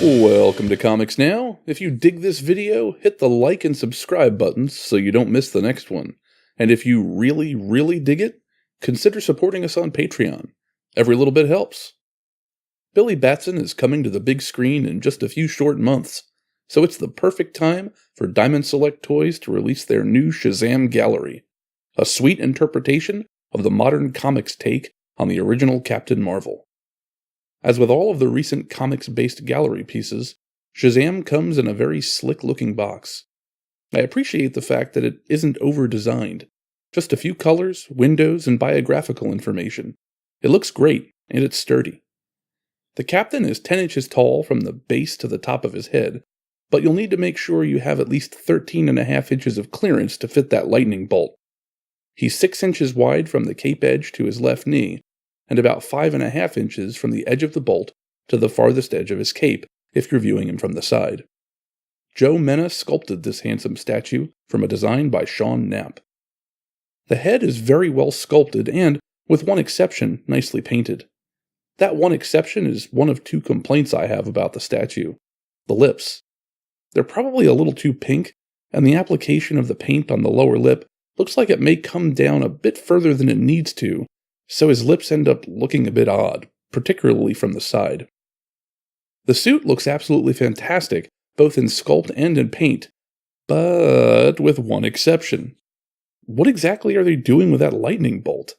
Welcome to Comics Now. If you dig this video, hit the like and subscribe buttons so you don't miss the next one. And if you really dig it, consider supporting us on Patreon. Every little bit helps. Billy Batson is coming to the big screen in just a few short months, so it's the perfect time for Diamond Select Toys to release their new Shazam Gallery, a sweet interpretation of the modern comics take on the original Captain Marvel. As with all of the recent comics-based gallery pieces, Shazam comes in a very slick-looking box. I appreciate the fact that it isn't over-designed. Just a few colors, windows, and biographical information. It looks great, and it's sturdy. The Captain is 10 inches tall from the base to the top of his head, but you'll need to make sure you have at least 13.5 inches of clearance to fit that lightning bolt. He's 6 inches wide from the cape edge to his left knee, and about 5.5 inches from the edge of the bolt to the farthest edge of his cape, if you're viewing him from the side. Joe Menna sculpted this handsome statue from a design by Sean Knapp. The head is very well sculpted and, with one exception, nicely painted. That one exception is one of two complaints I have about the statue: the lips. They're probably a little too pink, and the application of the paint on the lower lip looks like it may come down a bit further than it needs to, so his lips end up looking a bit odd, particularly from the side. The suit looks absolutely fantastic, both in sculpt and in paint, but with one exception. What exactly are they doing with that lightning bolt?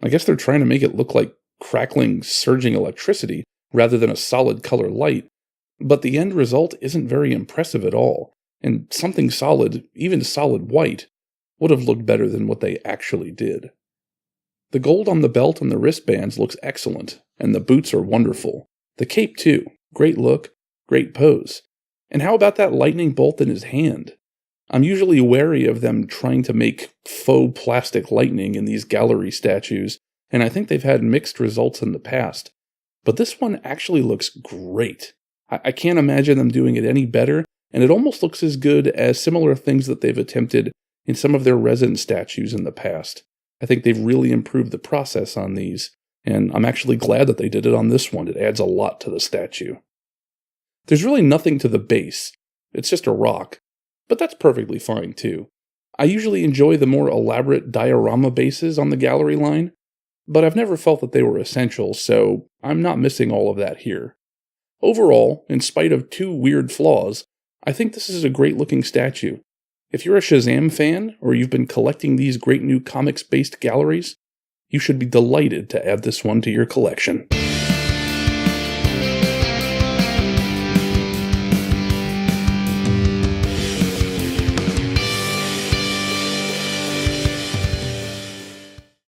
I guess they're trying to make it look like crackling, surging electricity rather than a solid color light, but the end result isn't very impressive at all, and something solid, even solid white, would have looked better than what they actually did. The gold on the belt and the wristbands looks excellent, and the boots are wonderful. The cape too. Great look, great pose. And how about that lightning bolt in his hand? I'm usually wary of them trying to make faux plastic lightning in these gallery statues, and I think they've had mixed results in the past. But this one actually looks great. I can't imagine them doing it any better, and it almost looks as good as similar things that they've attempted in some of their resin statues in the past. I think they've really improved the process on these, and I'm actually glad that they did it on this one. It adds a lot to the statue. There's really nothing to the base. It's just a rock, but that's perfectly fine too. I usually enjoy the more elaborate diorama bases on the gallery line, but I've never felt that they were essential, so I'm not missing all of that here. Overall, in spite of two weird flaws, I think this is a great looking statue. If you're a Shazam fan, or you've been collecting these great new comics-based galleries, you should be delighted to add this one to your collection.